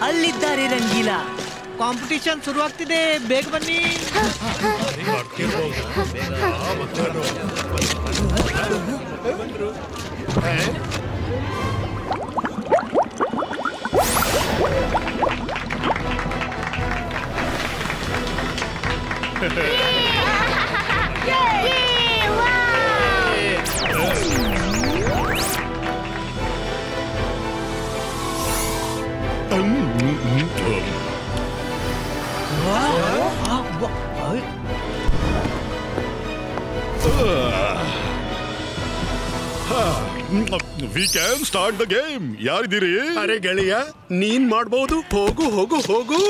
ಅಲ್ಲಿದ್ದಾರೆ Rangeela. Competition ಶುರುವಾಗ್ತಿದೆ, ಬೇಗ ಬನ್ನಿ. We can start the game. ಯಾರಿದ್ದೀರಿ? ಅರೆ ಗೆಳೆಯ, ನೀನ್ ಮಾಡ್ಬಹುದು. ಹೋಗು ಹೋಗು ಹೋಗು.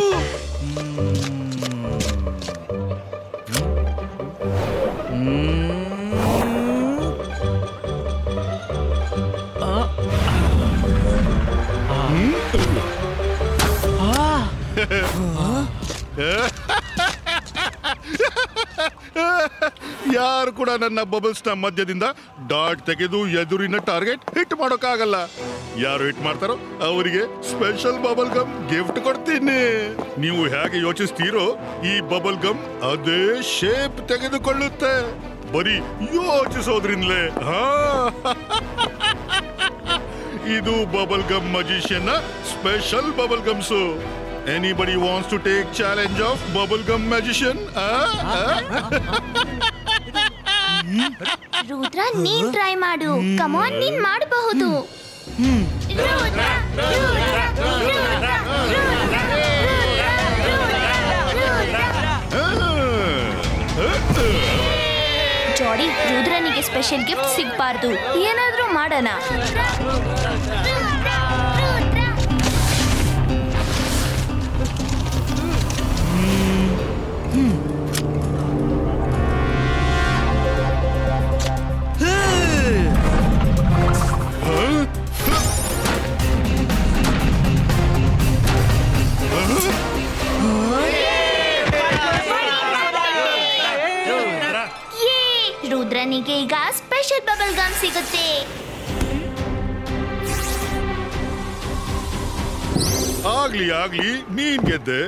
ಯಾರು ಕೂಡ ನನ್ನ ಬಬಲ್ಸ್ ನ ಮಧ್ಯದಿಂದ ಡಾಟ್ ತೆಗೆದು ಎದುರಿನ ಟಾರ್ಗೆಟ್ ಹಿಟ್ ಮಾಡೋಕ್ಕಾಗಲ್ಲ. ಯಾರು ಹಿಟ್ ಮಾಡ್ತಾರೋ ಅವರಿಗೆ ಸ್ಪೆಷಲ್ ಬಬಲ್ ಗಮ್ ಗಿಫ್ಟ್ ಕೊಡ್ತೀನಿ. ನೀವು ಹೇಗೆ ಯೋಚಿಸ್ತೀರೋ ಈ ಬಬಲ್ ಗಮ್ ಅದೇ ಶೇಪ್ ತೆಗೆದುಕೊಳ್ಳುತ್ತೆ, ಬರೀ ಯೋಚಿಸೋದ್ರಿಂದಲೇ. ಇದು bubble gum magician special bubble gums. Anybody wants to take challenge of bubble gum magician? Rudra, ನೀನ್ ಟ್ರೈ ಮಾಡು. ಕಮ್ ಆನ್, ನೀನ್ ಮಾಡಬಹುದು. ಜಾಡಿ, ರುದ್ರನಿಗೆ ಸ್ಪೆಷಲ್ ಗಿಫ್ಟ್ ಸಿಗ್ಬಾರ್ದು. ಏನಾದ್ರೂ ಮಾಡೋಣ. ರುದ್ರನಿಗೆ ಈಗ ಸ್ಪೆಷಲ್ ಬಬಲ್ ಗಮ್ ಸಿಗುತ್ತೆ. ಆಗ್ಲಿ ಆಗ್ಲಿ, ನೀನ್ ಗೆದ್ದೆ.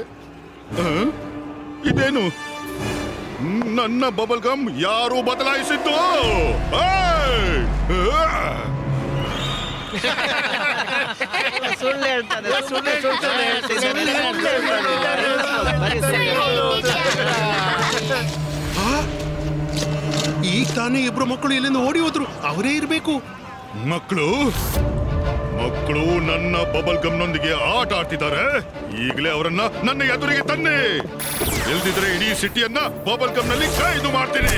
ಇದೇನು ನನ್ನ ಬಬಲ್ ಗಮ್ ಯಾರು ಬದಲಾಯಿಸಿದ್ದು? ಸುಳ್ಳು ಹೇಳ್ತಾರೆ. ಈಗ ತಾನೇ ಇಬ್ರು ಮಕ್ಕಳು ಇಲ್ಲಿಂದ ಓಡಿ ಹೋದ್ರು. ಅವರೇ ಇರ್ಬೇಕು. ಮಕ್ಕಳು ನನ್ನ ಬಬಲ್ ಗಮ್ನೊಂದಿಗೆ ಆಟ ಆಡ್ತಿದ್ದಾರೆ. ಈಗಲೇ ಅವರನ್ನ ನನ್ನ ಎದುರಿಗೆ ತನ್ನಿ, ಇಲ್ದಿದ್ರೆ ಇಡೀ ಸಿಟಿಯನ್ನ ಬಬಲ್ ಗಮ್ ನಲ್ಲಿ ಕೈದು ಮಾಡ್ತೀನಿ.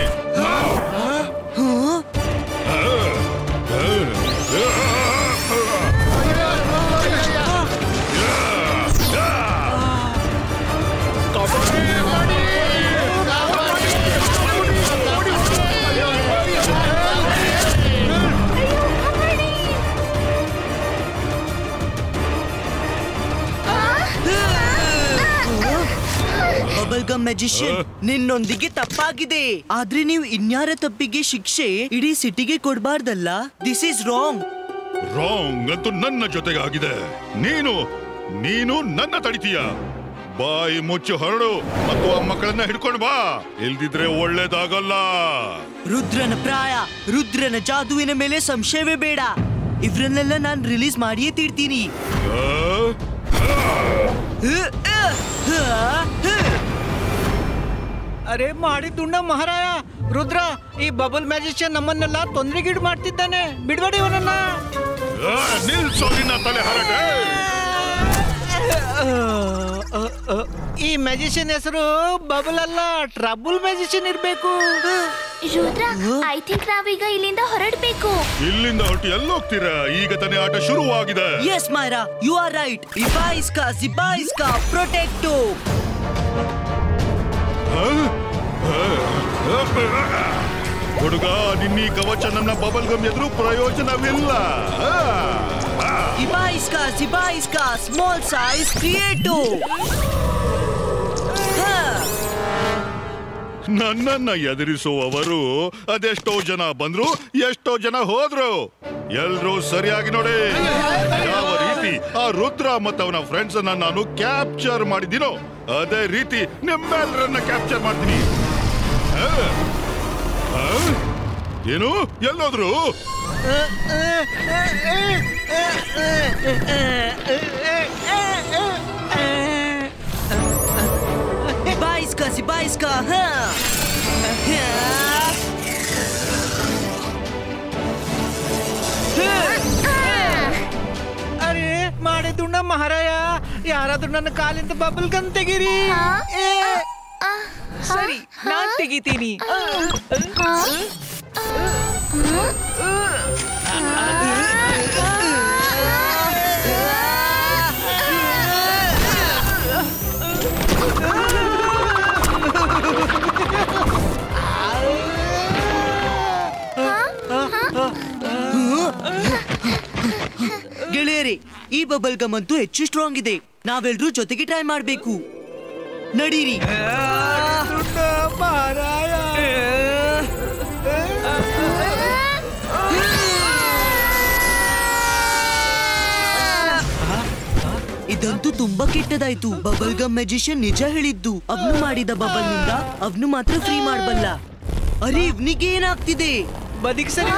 ಬಬಲ್ ಗಮ್ ಮ್ಯಾಜಿಷಿಯನ್, ನಿನ್ನೊಂದಿಗೆ ತಪ್ಪಾಗಿದೆ. ಆದ್ರೆ ನೀವು ಇನ್ಯಾರ ತಪ್ಪಿಗೆ ಶಿಕ್ಷೆ ಇಡೀ ಸಿಟಿಗೆ ಕೊಡಬಾರ್ದಲ್ಲ. This is wrong. ರಾಂಗ್ ಅಂತೂ ನನ್ನ ಜೊತೆಗೆ ಆಗಿದೆ. ನೀನು ನನ್ನ ತಡಿತೀಯ. ಬಾಯಿ ಮುಚ್ಚು ಹೊರಡು ಮತ್ತು ಆ ಮಕ್ಕಳನ್ನ ಹಿಡ್ಕೊಂಡು ಬಾ, ಇಲ್ದಿದ್ರೆ ಒಳ್ಳೇದಾಗಲ್ಲ. ರುದ್ರನ ಪ್ರಾಯ, ರುದ್ರನ ಜಾದುವಿನ ಮೇಲೆ ಸಂಶಯವೇ ಬೇಡ. ಇವ್ರನ್ನೆಲ್ಲ ನಾನು ರಿಲೀಸ್ ಮಾಡಿಯೇ ತೀರ್ತೀನಿ. ಅರೆ ಮಾಡಿದ್ದುಂಡ ಮಹಾರಾಯ, ರುದ್ರ, ಈ ಬಬಲ್ ಮ್ಯಾಜಿಷಿಯನ್ ನಮ್ಮನ್ನೆಲ್ಲ ತೊಂದರೆಗೀಡು ಮಾಡ್ತಿದ್ದಾನೆ. ಬಿಡ್ಬೇಡಿ ಇವನನ್ನ. ನಿಲ್ಸೋ ನಿನ್ನ ತಲೆ ಹರಟೆ. ಈ ಮ್ಯಾಜಿಷಿಯನ್ ಹೆಸರು ಬಬಲ್ ಅಲ್ಲ, ಟ್ರಬಲ್ ಮ್ಯಾಜಿಷಿಯನ್ ಇರ್ಬೇಕು. ರುದ್ರ ಐ ಥಿಂಕ್ ನಾವೀಗ ಇಲ್ಲಿಂದ ಹೊರಡ್ಬೇಕು. ಇಲ್ಲಿಂದ ಹೊರಟು ಎಲ್ಲಿ ಹೋಗ್ತೀರಾ? ಈಗ ತಾನೇ ಆಟ ಶುರುವಾಗಿದೆ. Yes, Myra, you are right. Zibaiska, protecto. ಹುಡುಗ, ನಿನ್ನ ಕವಚ ನನ್ನ ಬಬಲ್ ಗಮ್ ಎದುರು ಪ್ರಯೋಜನವಿಲ್ಲ. Zibaiska, small size, creato. ನನ್ನನ್ನ ಎದುರಿಸುವವರು ಅದೆಷ್ಟೋ ಜನ ಬಂದ್ರು, ಎಷ್ಟೋ ಜನ ಹೋದ್ರು. ಎಲ್ರೂ ಸರಿಯಾಗಿ ನೋಡಿ. ಯಾವ ರೀತಿ ಆ ರುದ್ರ ಮತ್ತು ಅವನ ಫ್ರೆಂಡ್ಸ್ ಅನ್ನ ನಾನು ಕ್ಯಾಪ್ಚರ್ ಮಾಡಿದ್ದೀನೋ ಅದೇ ರೀತಿ ನಿಮ್ಮೆಲ್ಲರನ್ನ ಕ್ಯಾಪ್ಚರ್ ಮಾಡ್ತೀನಿ. ಏನು? ಎಲ್ಲೋದ್ರು? Zibaiska, ಅರೆ ಮಾಡಿದ್ದು ನಮ್ಮ ಮಹಾರಾಯ, ಯಾರಾದ್ರೂ ನನ್ನ ಕಾಲಿಂದ ಬಬಲ್ ಗಮ್ ತೆಗೀರಿ. ಸರಿ, ನಾನ್ ತೆಗಿತೀನಿ. ಗೆಳೆಯರೇ, ಈ ಬಬಲ್ ಗಮ್ ಅಂತೂ ಹೆಚ್ಚು ಸ್ಟ್ರಾಂಗ್ ಇದೆ. ನಾವೆಲ್ಲರೂ ಜೊತೆಗೆ ಟ್ರೈ ಮಾಡ್ಬೇಕು. ನಡೀರಿ. ಇದಂತೂ ತುಂಬಾ ಕೆಟ್ಟದಾಯ್ತು. ಬಬಲ್ ಗಮ್ ಮ್ಯಾಜಿಷಿಯನ್ ನಿಜ ಹೇಳಿದ್ದು. ಅವನು ಮಾಡಿದ ಬಬಲ್ ನಿಂದ ಅವನು ಮಾತ್ರ ಫ್ರೀ ಮಾಡಬಲ್ಲ. ಅರೆ, ಇವನಿಗೆ ಏನಾಗ್ತಿದೆ? ಬದಿಕ್ ಸರಿ.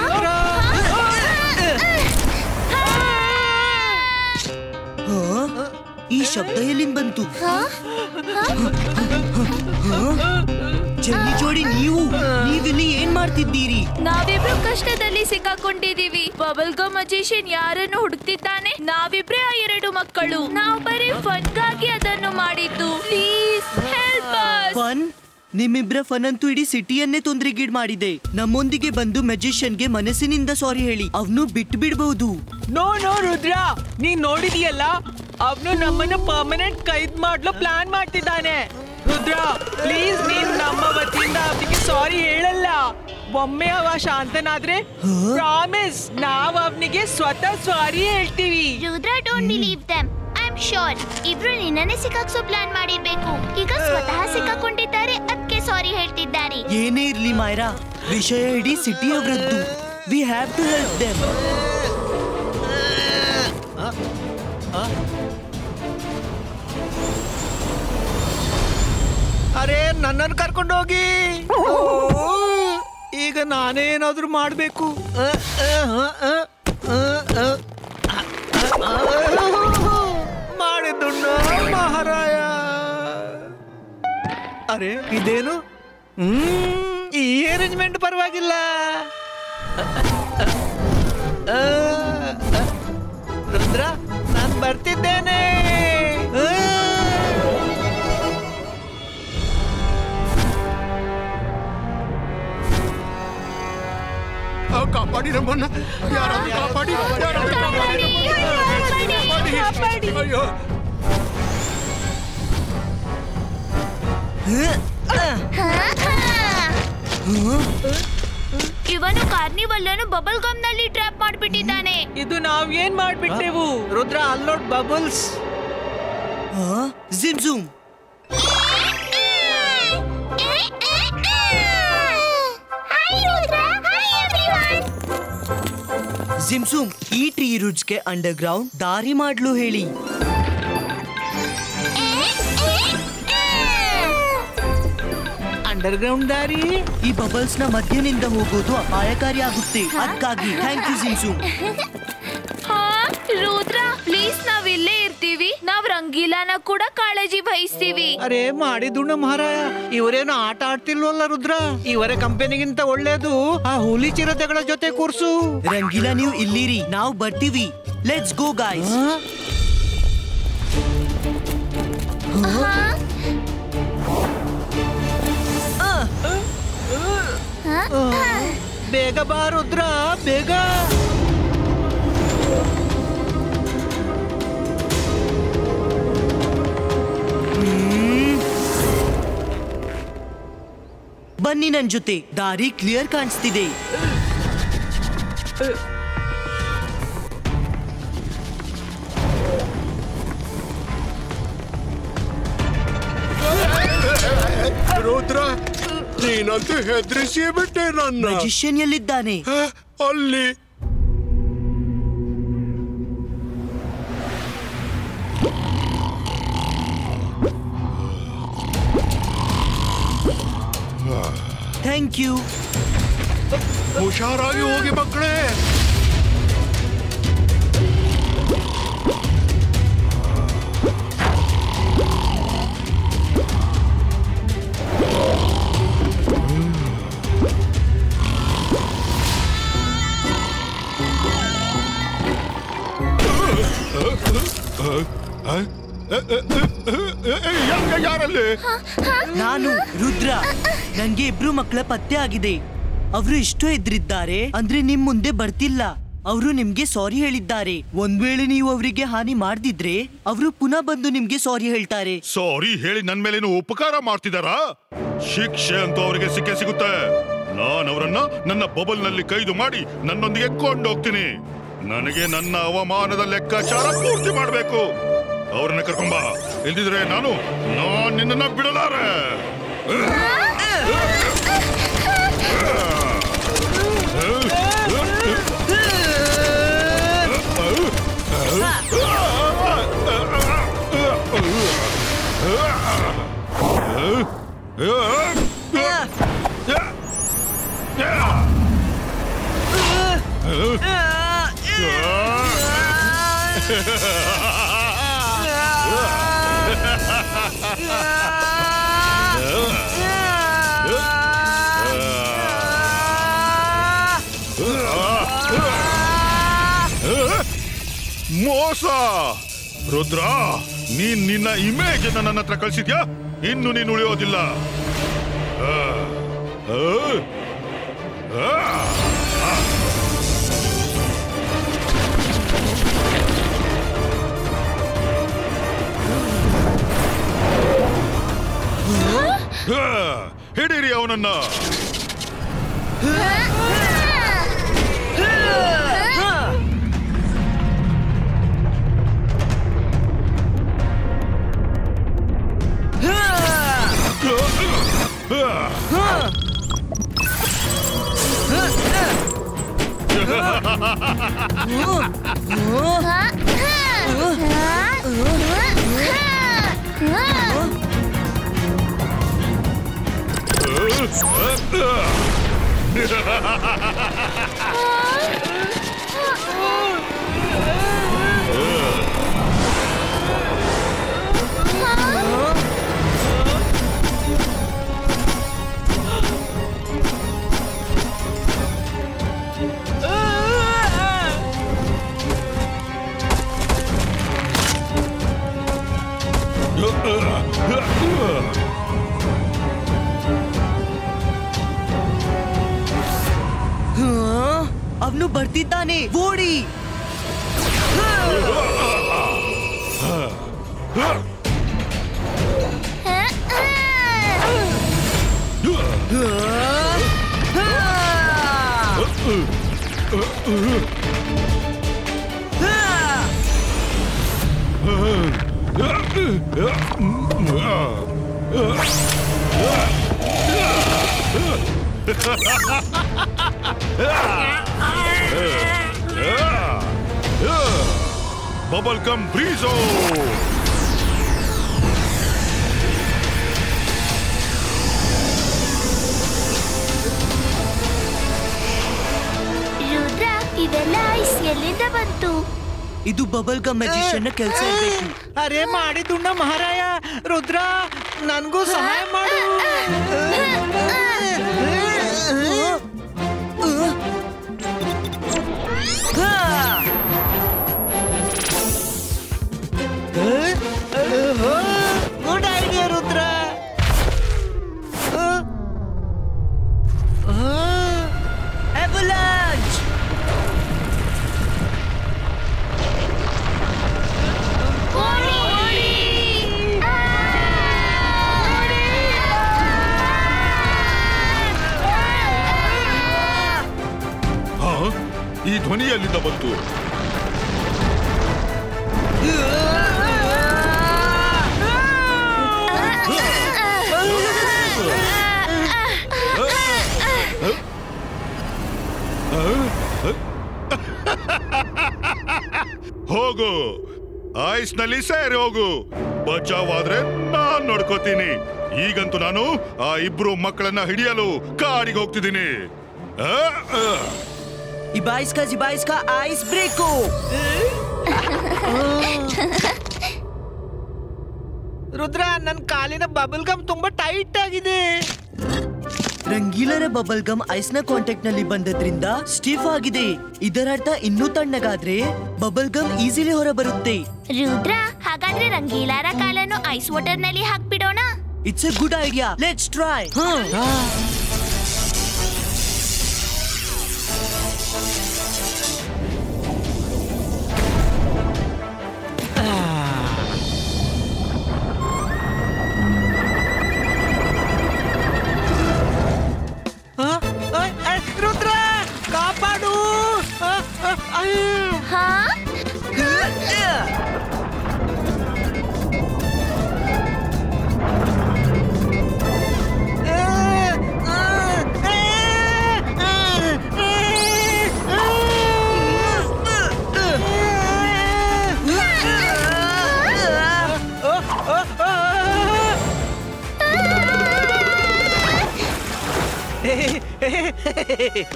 ಈ ಶಬ್ದ ಎಲ್ಲಿಂದ ಬಂತು? ಜನ್ನಿ ಜೋಡಿ, ನೀವಿಲ್ಲಿ ಏನ್ ಮಾಡ್ತಿದ್ದೀರಿ? ನಾವಿಬ್ರು ಕಷ್ಟದಲ್ಲಿ ಸಿಕ್ಕಾಕೊಂಡಿದೀವಿ. ಬಬಲ್ ಗಮ್ ಮ್ಯಾಜಿಷಿಯನ್ ಯಾರನ್ನು ಹುಡುಕ್ತಿದ್ದಾನೆ. ನಾವಿಬ್ರೇ ಆ 2 ಮಕ್ಕಳು. ನಾವು ಬರೀ ಫನ್ಗಾಗಿ ಅದನ್ನು ಮಾಡಿದ್ದು. Please help us. ಫನ್? ನಿಮ್ಮಿಬ್ರ ಫನ್ ಅಂತೂ ಇಡೀ ಸಿಟಿಯನ್ನೇ ತೊಂದರೆಗೀಡ್ ಮಾಡಿದೆ. ನಮ್ಮೊಂದಿಗೆ ಬಂದು ಮ್ಯಾಜಿಷಿಯನ್ಗೆ ಮನಸ್ಸಿನಿಂದ ಸಾರಿ ಹೇಳಿ. ಅವನು ಬಿಟ್ಟು ಬಿಡಬಹುದು. ನೋ ರುದ್ರ, ನೀನ್ ನೋಡಿದೀಯಲ್ಲ, ಅವನು ನಮ್ಮನ್ನು ಪರ್ಮನೆಂಟ್ ಕೈದ್ ಮಾಡ್ಲು ಪ್ಲಾನ್ ಮಾಡ್ತಿದ್ದಾನೆ. ರುದ್ರ, ಪ್ಲೀಸ್ ನೀನ್ ನಮ್ಮ ವತಿಯಿಂದ ಅವನಿಗೆ ಸಾರಿ ಹೇಳಲ್ಲ. ಒಮ್ಮೆ ಅವ ಶಾಂತನಾದ್ರೆ ಪ್ರಾಮಿಸ್ ನಾವ್ ಅವನಿಗೆ ಸ್ವತಃ ಸಾರಿ ಹೇಳ್ತೀವಿ. Rudra, don't believe them. I am sure ಇಬ್ರು ನಿನ್ನನ್ನೇ ಸಿಕ್ಕಾಕ್ಸೋ ಪ್ಲಾನ್ ಮಾಡಿರ್ಬೇಕು. ಈಗ ಸ್ವತಃ ಸಿಕ್ಕಾಕೊಂಡಿದ್ದಾರೆ, ಅದಕ್ಕೆ ಸಾರಿ ಹೇಳ್ತಿದ್ದಾರೆ. ಏನೇ ಇರ್ಲಿ ಮೈರಾ, ವಿಷಯ ಇಡೀ ಸಿಟಿ ಅವರದ್ದು. We have to help them. ಅರೆ, ನನ್ನನ್ನು ಕರ್ಕೊಂಡು ಹೋಗಿ. ಈಗ ನಾನೇನಾದ್ರೂ ಮಾಡ್ಬೇಕು. ಮಾಡಿದ್ದು ಮಹಾರಾಯ. ಅರೆ, ಇದೇನು? ಈ ಅರೇಂಜ್ಮೆಂಟ್ ಪರವಾಗಿಲ್ಲ. ರುದ್ರ, ನಾನು ಬರ್ತಿದ್ದೇನೆ. ಕಾಪಾಡಿ ನಮ್ಮನ್ನ, ಯಾರಾದ್ರೂ ಕಾಪಾಡಿ. ಅಯ್ಯೋ, ಇವನು ಕಾರ್ನಿವಲ್ ಅನ್ನು ಬಬಲ್ ಗಮ್ ನಲ್ಲಿ ಟ್ರ್ಯಾಪ್ ಮಾಡ್ಬಿಟ್ಟಿದ್ದಾನೆ. ಇದು ನಾವ್ ಏನ್ ಮಾಡ್ಬಿಟ್ಟೆವು? ರುದ್ರ, ಅಲ್ಲೋಡ್ ಬಬಲ್ಸ್. ಜಿಮ್ ಝೂಮ್. ಜಿಮ್ಸೂಮ್, ಈ ಟ್ರೀ ರೂಟ್ಸ್ಗೆ ಅಂಡರ್ ಗ್ರೌಂಡ್ ದಾರಿ ಮಾಡ್ಲು ಹೇಳಿ. ಅಂಡರ್ ಗ್ರೌಂಡ್ ದಾರಿ? ಈ ಬಬಲ್ಸ್ ನ ಮಧ್ಯನಿಂದ ಹೋಗೋದು ಅಪಾಯಕಾರಿ ಆಗುತ್ತೆ. ಅದಕ್ಕಾಗಿ ಥ್ಯಾಂಕ್ ಯು ಜಿಮ್ಸೂಮ್. ರುದ್ರ, ಪ್ಲೀಸ್ ನಾವ್ ಇಲ್ಲೇ ಇರ್ತೀವಿ. ನಾವ್ ರಂಗೀಲಾನ ಕೂಡ ಕಾಳಜಿ ವಹಿಸ್ತೀವಿ. ಅರೆ, ಮಾಡಿದುಣ್ಣ ಮಹಾರಾಯ, ಇವರೇನು ಆಟ ಆಡ್ತಿಲ್ವಲ್ಲ ರುದ್ರ. ಇವರ ಕಂಪನಿಗಿಂತ ಒಳ್ಳೇದು ಆ ಹುಲಿ ಚಿರತೆಗಳ ಜೊತೆ ಕೂರ್ಸು. ರಂಗೀಲಾ, ನೀವು ಇಲ್ಲಿರಿ, ನಾವು ಬರ್ತೀವಿ. Let's go guys. ಬೇಗ ಬಾ ರುದ್ರ, ಬೇಗ. ಬನ್ನಿ ನನ್ ಜೊತೆ, ದಾರಿ ಕ್ಲಿಯರ್ ಕಾಣಿಸ್ತಿದೆ. ರುದ್ರ, ನೀನಂತೂ ಹೆದರಿಸಿ ಬಿಟ್ಟೆ ನನ್ನ. ಮ್ಯಾಜಿಷಿಯನ್ ಎಲ್ಲಿದ್ದಾನೆ? ಅಲ್ಲಿ. Thank you. ಹುಷಾರಾಗಿ ಹೋಗಿ ಮಕ್ಕಳೇ. ಯಾರಲ್ಲಿ? ನಾನು ರುದ್ರ. ನನ್ಗೆ ಇಬ್ರು ಮಕ್ಕಳ ಪತ್ತೆ ಆಗಿದೆ. ಅವರು ಇಷ್ಟು ಎದ್ರಿದ್ದಾರೆ ಅಂದ್ರೆ ನಿಮ್ ಮುಂದೆ ಬರ್ತಿಲ್ಲ. ಅವರು ನಿಮ್ಗೆ ಸಾರಿ ಹೇಳಿದ್ದಾರೆ. ಒಂದ್ ವೇಳೆ ನೀವು ಅವರಿಗೆ ಹಾನಿ ಮಾಡ್ದಿದ್ರೆ ಅವರು ಪುನಃ ಬಂದು ನಿಮ್ಗೆ ಸಾರಿ ಹೇಳ್ತಾರೆ. ಸಾರಿ ಹೇಳಿ ನನ್ ಮೇಲೇನು ಉಪಕಾರ ಮಾಡ್ತಿದಾರಾ? ಶಿಕ್ಷೆ ಅಂತೂ ಅವರಿಗೆ ಸಿಕ್ಕೇ ಸಿಗುತ್ತೆ. ನಾನು ಅವರನ್ನ ನನ್ನ ಬಬಲ್ ನಲ್ಲಿ ಕೈದು ಮಾಡಿ ನನ್ನೊಂದಿಗೆ ಕೊಂಡೋಗ್ತೀನಿ. ನನಗೆ ನನ್ನ ಅವಮಾನದ ಲೆಕ್ಕಾಚಾರ ಪೂರ್ತಿ ಮಾಡ್ಬೇಕು. ಅವ್ರನ್ನ ಕರ್ಕೊಂಬ, ಇಲ್ದಿದ್ರೆ ನಾನು ನಿನ್ನನ್ನ ಬಿಡಲಾರೆ. ಮೋಸ! ರುದ್ರ, ನೀನ್ ನಿನ್ನ ಇಮೇಜ್ ನನ್ನ ಹತ್ರ ಕಳಿಸಿದ್ಯಾ? ಇನ್ನು ನೀನು ಉಳಿಯೋದಿಲ್ಲ. ಹಿಡೀರಿ ಅವನನ್ನ. ಅವನು ಬರ್ತಿದ್ದಾನೆ, ಓಡಿ. Bubble gum ಬ್ರೀಜೋ. ರುದ್ರ, ಇದೆಲ್ಲ ಐಸ್ ಎಲ್ಲಿಂದ ಬಂತು? ಇದು ಬಬಲ್ ಗಮ್ ಮ್ಯಾಜಿಷಿಯನ್ ಕೆಲಸ ಇರಬೇಕು. ಅರೆ ಮಾಡಿದುಣ್ಣ ಮಹಾರಾಯ. ರುದ್ರ, ನನ್ಗೂ ಸಹಾಯ ಮಾಡು. Good idea Rudra. ಧ್ವನಿ ಎಲ್ಲಿಂದ ಬಂತು? ಹೋಗು, ಐಸ್ ನಲ್ಲಿ ಸೇರಿ ಹೋಗು. ಬಚಾವಾದ್ರೆ ನಾನ್ ನೋಡ್ಕೋತೀನಿ. ಈಗಂತೂ ನಾನು ಆ ಇಬ್ರು ಮಕ್ಕಳನ್ನ ಹಿಡಿಯಲು ಕಾಡಿಗೆ ಹೋಗ್ತಿದ್ದೀನಿ. ಇಬಾಯಿಸ್ಕಾ ಐಸ್ ಬ್ರೇಕು. ರುದ್ರ, ನನ್ ಕಾಲಿನ ಬಬಲ್ ಗಮ್ ತುಂಬಾ ಟೈಟ್ ಆಗಿದೆ. ರಂಗೀಲರ ಬಬಲ್ ಗಮ್ ಐಸ್ ನ ಕಾಂಟ್ಯಾಕ್ಟ್ ನಲ್ಲಿ ಬಂದದ್ರಿಂದ ಸ್ಟಿಫ್ ಆಗಿದೆ. ಇದರರ್ಥ ಇನ್ನೂ ತಣ್ಣಗಾದ್ರೆ ಬಬಲ್ ಗಮ್ ಈಸಿಲಿ ಹೊರ ಬರುತ್ತೆ. ರುದ್ರ, ಹಾಗಾದ್ರೆ ರಂಗೀಲಾರ ಕಾಲನ್ನು ಐಸ್ ವಾಟರ್ ನಲ್ಲಿ ಹಾಕ್ಬಿಡೋಣ. It's a good idea, let's try. Rudra, ಕಾಪಾಡು.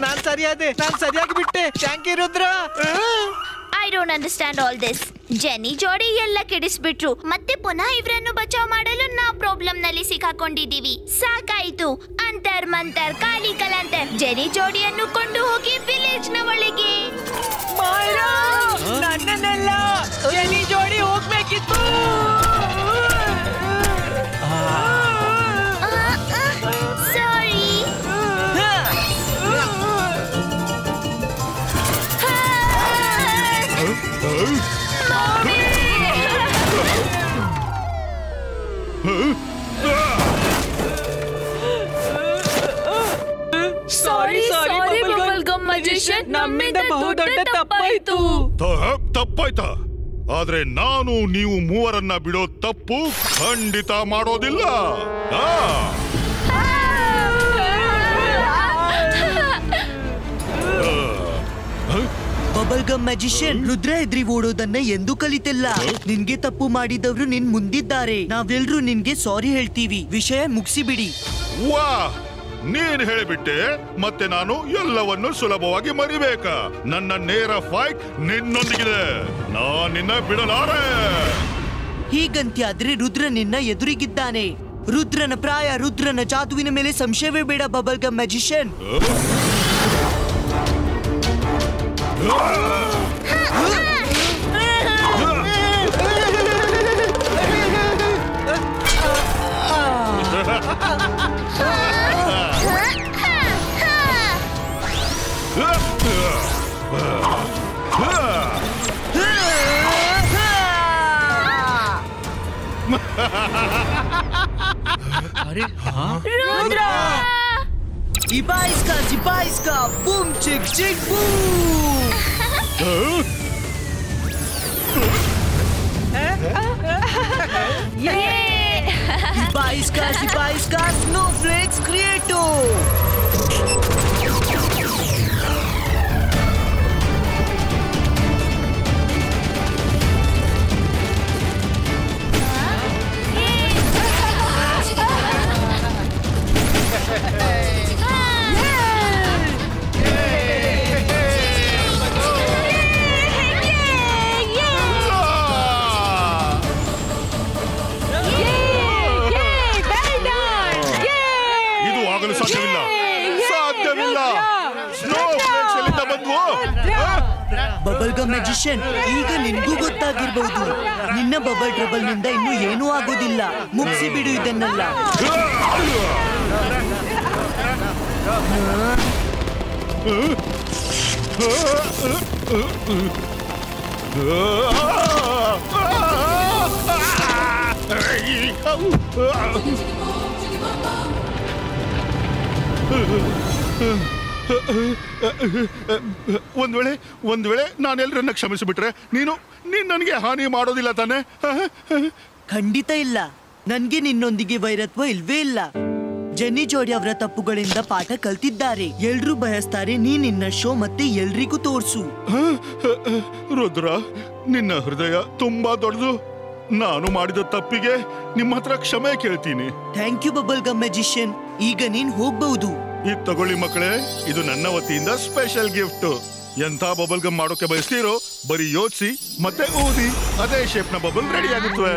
ನಾನ್ ಸರಿಯಾಗಿ ಬಿಟ್ಟೆ. Thank you Rudra. I don't understand all this. ಜೆನಿ ಜೋಡಿ ಎಲ್ಲ ಕೆಡಿಸ್ಬಿಟ್ರು. ಮತ್ತೆ ಪುನಃ ಇವ್ರನ್ನು ಬಚಾವ್ ಮಾಡಲು ನಾವು ಪ್ರಾಬ್ಲಮ್ ನಲ್ಲಿ ಸಿಕ್ಕಾಕೊಂಡಿದೀವಿ. ಸಾಕಾಯ್ತು. ಅಂತರ್ ಮಂತರ್ ಕಾಲಿ ಕಲಾಂತರ್. ಜೆನಿ ಜೋಡಿಯನ್ನು ಕೊಂಡು ಹೋಗಿ ವಿಲೇಜ್ ನ ಒಳಗೆ. ನನ್ನನ್ನೆಲ್ಲ ಜೆನಿ ಜೋಡಿ ಹೋಗ್ಬೇಕಿತ್ತು. ಸಾರಿ ಬಬಲ್ ಗಮ್ ಮ್ಯಾಜಿಷಿಯನ್, ನಮ್ಮಿಂದ ಬಹುದೊಡ್ಡ ತಪ್ಪಾಯ್ತು. ತಪ್ಪಾಯ್ತಾ? ಆದ್ರೆ ನಾನು ನೀವು ಮೂವರನ್ನ ಬಿಡೋ ತಪ್ಪು ಖಂಡಿತ ಮಾಡೋದಿಲ್ಲ. ಬಬಲ್ ಗಮ್ ಮ್ಯಾಜಿಷಿಯನ್, ರುದ್ರ ಎದ್ರಿ ಓಡೋದನ್ನ ಎಂದೂ ಕಲಿತಿಲ್ಲ. ನಿನ್ಗೆ ತಪ್ಪು ಮಾಡಿದವ್ರು ನಿನ್ ಮುಂದಿದ್ದಾರೆ. ನಾವೆಲ್ರೂ ನಿನ್ಗೆ ಸಾರಿ ಹೇಳ್ತೀವಿ. ವಿಷಯ ಮುಗಿಸಿಬಿಡಿ. ವಾ, ನೀನ್ ಹೇಳಿಬಿಟ್ಟೆ. ಮತ್ತೆ ನಾನು ಎಲ್ಲವನ್ನು ಸುಲಭವಾಗಿ ಮರಿಬೇಕಾ? ನನ್ನ ನೇರ ಫೈಟ್ ನಿನ್ನೊಂದಿಗಿದೆ. ನಾನ್ ನಿನ್ನ ಬಿಡಲಾರೆ. ಹೀಗಂತ್ಯಾದ್ರೆ ರುದ್ರ ನಿನ್ನ ಎದುರಿಗಿದ್ದಾನೆ. ರುದ್ರನ ಪ್ರಾಯ, ರುದ್ರನ ಜಾದುವಿನ ಮೇಲೆ ಸಂಶಯವೇ ಬೇಡ ಬಬಲ್ ಗಮ್ ಮ್ಯಾಜಿಷಿಯನ್. ರುದ್ರ, ಇಬಾಯಿಸ್ಕಾ ಬೂಮ್ ಚಿಕ್ ಚಿಕ್ ಬೂಮ್. ಇಬಾಯಿಸ್ಕಾ ಸ್ನೋಫ್ಲೇಕ್ಸ್ ಕ್ರಿಯೇಟೋ. ಸಾಧ್ಯವಿಲ್ಲ. ಬಬಲ್ ಗಮ್ ಮ್ಯಾಜಿಷಿಯನ್, ಈಗ ನಿನ್ಗೂ ಗೊತ್ತಾಗಿರ್ಬಹುದು. ನಿನ್ನ ಬಬಲ್ ಟ್ರಬಲ್ ನಿಂದ ಇನ್ನೂ ಏನೂ ಆಗೋದಿಲ್ಲ. ಮುಗಿಸಿ ಬಿಡು ಇದನ್ನೆಲ್ಲ. ಒಂದ್ ವೇಳೆ ನಾನೆಲ್ಲರನ್ನ ಕ್ಷಮಿಸಿಬಿಟ್ರೆ ನೀನು ನನಗೆ ಹಾನಿ ಮಾಡೋದಿಲ್ಲ ತಾನೆ? ಖಂಡಿತ ಇಲ್ಲ. ನನ್ಗೆ ನಿನ್ನೊಂದಿಗೆ ವೈರತ್ವ ಇಲ್ವೇ ಇಲ್ಲ. ಜೆನ್ನಿ ಜೋಡಿ ಅವರ ತಪ್ಪುಗಳಿಂದ ಪಾಠ ಕಲ್ತಿದ್ದಾರೆ. ಎಲ್ರೂ ಬಯಸ್ತಾರೆ ನೀ ನಿನ್ನ ಶೋ ಮತ್ತೆ ಎಲ್ರಿಗೂ ತೋರ್ಸು. ರುದ್ರ, ನಿನ್ನ ಹೃದಯ ತುಂಬಾ ದೊಡ್ಡದು. ನಾನು ಮಾಡಿದ ತಪ್ಪಿಗೆ ನಿಮ್ಮ ಹತ್ರ ಕ್ಷಮೆ ಕೇಳ್ತೀನಿ. Thank you bubble gum magician. ಈಗ ನೀನ್ ಹೋಗ್ಬಹುದು. ಇದು ತಗೊಳ್ಳಿ ಮಕ್ಕಳೇ, ಇದು ನನ್ನ ವತಿಯಿಂದ ಸ್ಪೆಷಲ್ ಗಿಫ್ಟ್. ಎಂತ ಬಬಲ್ ಗಮ್ ಮಾಡೋಕೆ ಬಯಸ್ತೀರೋ ಬರೀ ಯೋಚಿಸಿ ಮತ್ತೆ ಊದಿ, ಅದೇ ಶೇಪ್ ನ ಬಬಲ್ ರೆಡಿ ಆಗುತ್ತವೆ.